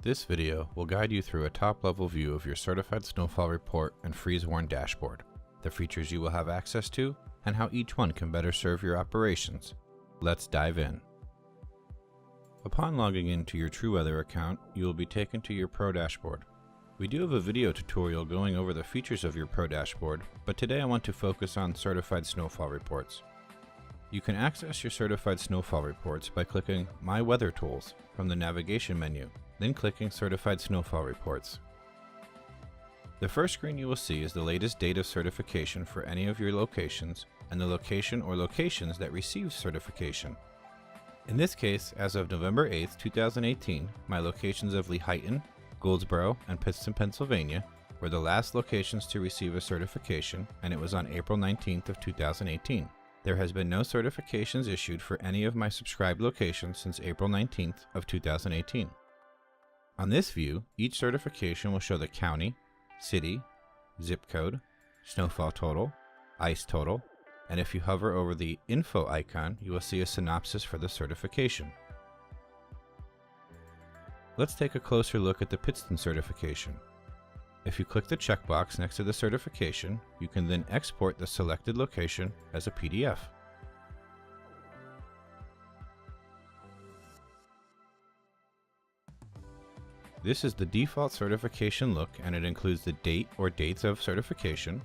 This video will guide you through a top-level view of your Certified Snowfall Report and freezeWarn dashboard, the features you will have access to, and how each one can better serve your operations. Let's dive in. Upon logging into your trueWeather account, you will be taken to your Pro dashboard. We do have a video tutorial going over the features of your Pro dashboard, but today I want to focus on Certified Snowfall Reports. You can access your Certified Snowfall Reports by clicking My Weather Tools from the navigation menu, then clicking Certified Snowfall Reports. The first screen you will see is the latest date of certification for any of your locations and the location or locations that receive certification. In this case, as of November 8th, 2018, my locations of Lehighton, Goldsboro, and Pittston, Pennsylvania were the last locations to receive a certification, and it was on April 19th of 2018. There has been no certifications issued for any of my subscribed locations since April 19th of 2018. On this view, each certification will show the county, city, zip code, snowfall total, ice total, and if you hover over the info icon, you will see a synopsis for the certification. Let's take a closer look at the Pittston certification. If you click the checkbox next to the certification, you can then export the selected location as a PDF. This is the default certification look, and it includes the date or dates of certification,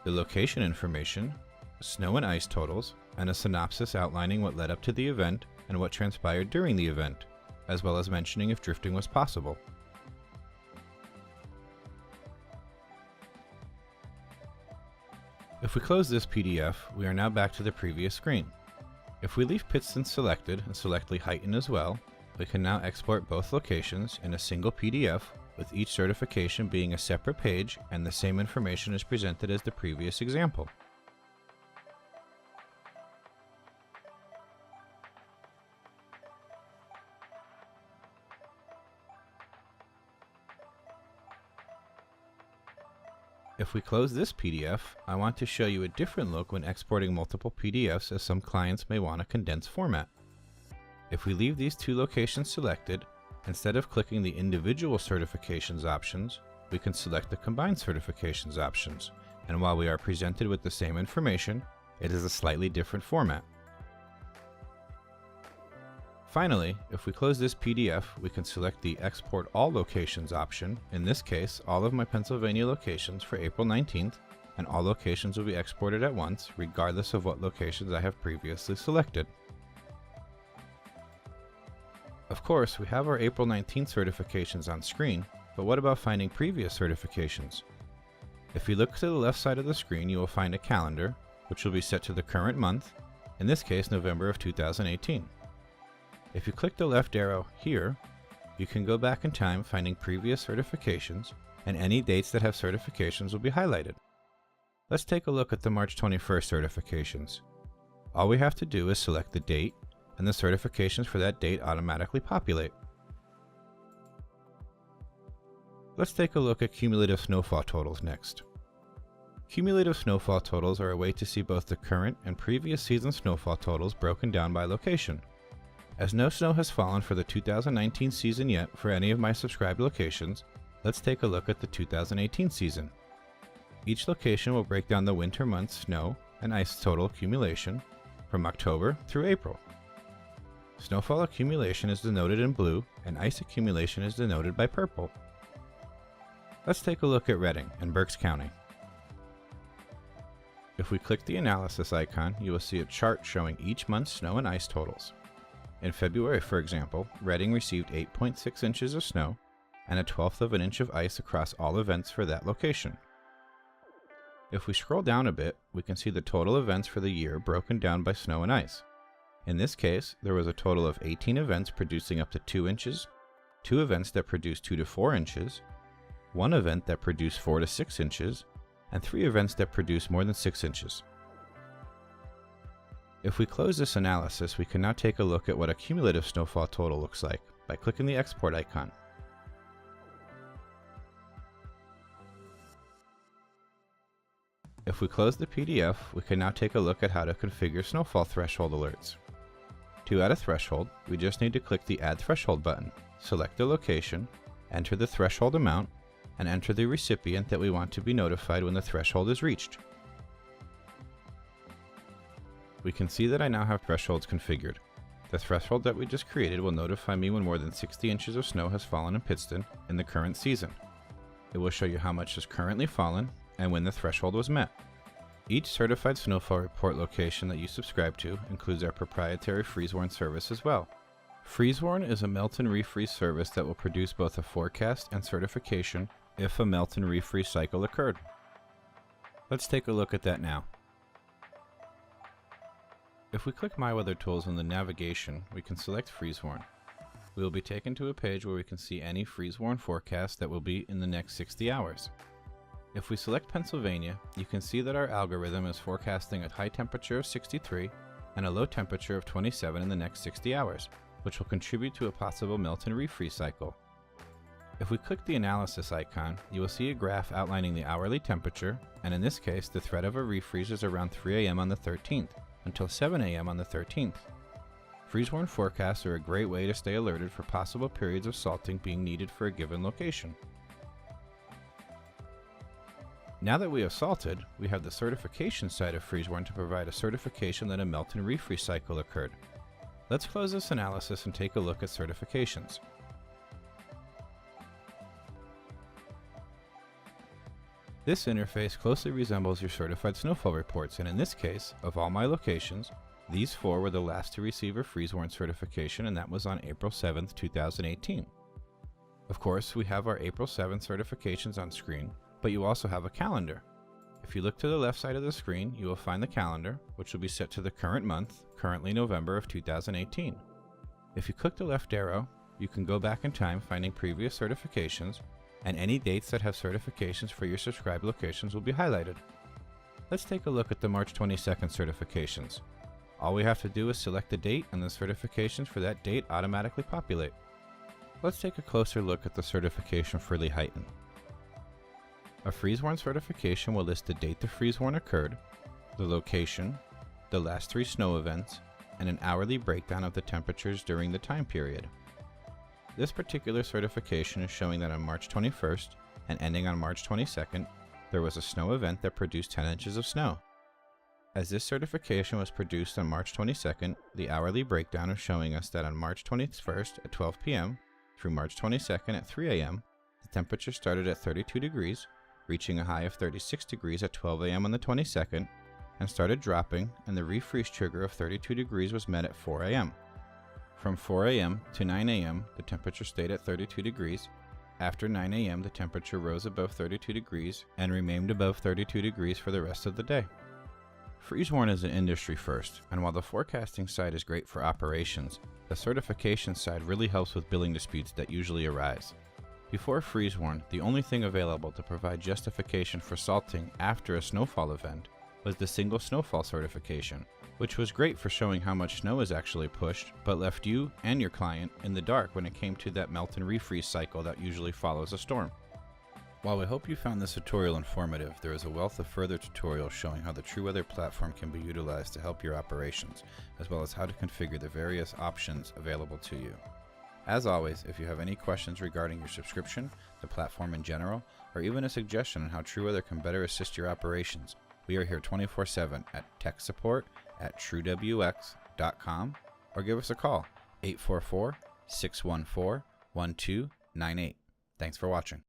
the location information, snow and ice totals, and a synopsis outlining what led up to the event and what transpired during the event, as well as mentioning if drifting was possible. If we close this PDF, we are now back to the previous screen. If we leave Pittston selected and select Lehighton as well, we can now export both locations in a single PDF, with each certification being a separate page and the same information is presented as the previous example. If we close this PDF, I want to show you a different look when exporting multiple PDFs, as some clients may want a condensed format. If we leave these two locations selected, instead of clicking the individual certifications options, we can select the combined certifications options, and while we are presented with the same information, it is a slightly different format. Finally, if we close this PDF, we can select the Export All Locations option, in this case all of my Pennsylvania locations for April 19th, and all locations will be exported at once regardless of what locations I have previously selected. Of course, we have our April 19th certifications on screen, but what about finding previous certifications? If you look to the left side of the screen, you will find a calendar, which will be set to the current month, in this case November of 2018. If you click the left arrow here, you can go back in time finding previous certifications, and any dates that have certifications will be highlighted. Let's take a look at the March 21st certifications. All we have to do is select the date, and the certifications for that date automatically populate. Let's take a look at cumulative snowfall totals next. Cumulative snowfall totals are a way to see both the current and previous season snowfall totals broken down by location. As no snow has fallen for the 2019 season yet for any of my subscribed locations, let's take a look at the 2018 season. Each location will break down the winter months snow and ice total accumulation from October through April. Snowfall accumulation is denoted in blue and ice accumulation is denoted by purple. Let's take a look at Reading and Berks County. If we click the analysis icon, you will see a chart showing each month's snow and ice totals. In February, for example, Reading received 8.6 inches of snow and 1/12 of an inch of ice across all events for that location. If we scroll down a bit, we can see the total events for the year broken down by snow and ice. In this case, there was a total of 18 events producing up to 2 inches, 2 events that produced 2 to 4 inches, 1 event that produced 4 to 6 inches, and 3 events that produced more than 6 inches. If we close this analysis, we can now take a look at what a cumulative snowfall total looks like by clicking the export icon. If we close the PDF, we can now take a look at how to configure snowfall threshold alerts. To add a threshold, we just need to click the Add Threshold button, select the location, enter the threshold amount, and enter the recipient that we want to be notified when the threshold is reached. We can see that I now have thresholds configured. The threshold that we just created will notify me when more than 60 inches of snow has fallen in Pittston in the current season. It will show you how much has currently fallen and when the threshold was met. Each Certified Snowfall Report location that you subscribe to includes our proprietary freezeWarn service as well. freezeWarn is a melt and refreeze service that will produce both a forecast and certification if a melt and refreeze cycle occurred. Let's take a look at that now. If we click My Weather Tools in the navigation, we can select freezeWarn. We will be taken to a page where we can see any freezeWarn forecast that will be in the next 60 hours. If we select Pennsylvania, you can see that our algorithm is forecasting a high temperature of 63 and a low temperature of 27 in the next 60 hours, which will contribute to a possible melt and refreeze cycle. If we click the analysis icon, you will see a graph outlining the hourly temperature, and in this case, the threat of a refreeze is around 3 a.m. on the 13th until 7 a.m. on the 13th. freezeWarn forecasts are a great way to stay alerted for possible periods of salting being needed for a given location. Now that we have salted, we have the certification side of freezeWarn to provide a certification that a melt and refreeze cycle occurred. Let's close this analysis and take a look at certifications. This interface closely resembles your Certified Snowfall Reports, and in this case, of all my locations, these 4 were the last to receive a freezeWarn certification, and that was on April 7th, 2018. Of course, we have our April 7th certifications on screen, but you also have a calendar. If you look to the left side of the screen, you will find the calendar, which will be set to the current month, currently November of 2018. If you click the left arrow, you can go back in time finding previous certifications, and any dates that have certifications for your subscribed locations will be highlighted. Let's take a look at the March 22nd certifications. All we have to do is select the date and the certifications for that date automatically populate. Let's take a closer look at the certification for Lehighton. A freezeWarn certification will list the date the freezeWarn occurred, the location, the last 3 snow events, and an hourly breakdown of the temperatures during the time period. This particular certification is showing that on March 21st and ending on March 22nd, there was a snow event that produced 10 inches of snow. As this certification was produced on March 22nd, the hourly breakdown is showing us that on March 21st at 12 p.m. through March 22nd at 3 a.m., the temperature started at 32 degrees, reaching a high of 36 degrees at 12 a.m. on the 22nd, and started dropping, and the refreeze trigger of 32 degrees was met at 4 a.m. From 4 a.m. to 9 a.m., the temperature stayed at 32 degrees. After 9 a.m., the temperature rose above 32 degrees and remained above 32 degrees for the rest of the day. freezeWarn is an industry first, and while the forecasting side is great for operations, the certification side really helps with billing disputes that usually arise. Before freezeWarn, the only thing available to provide justification for salting after a snowfall event was the single snowfall certification, which was great for showing how much snow is actually pushed, but left you and your client in the dark when it came to that melt and refreeze cycle that usually follows a storm. While we hope you found this tutorial informative, there is a wealth of further tutorials showing how the trueWeather platform can be utilized to help your operations, as well as how to configure the various options available to you. As always, if you have any questions regarding your subscription, the platform in general, or even a suggestion on how trueWeather can better assist your operations, we are here 24/7 at techsupport@truewx.com, or give us a call, 844-614-1298. Thanks for watching.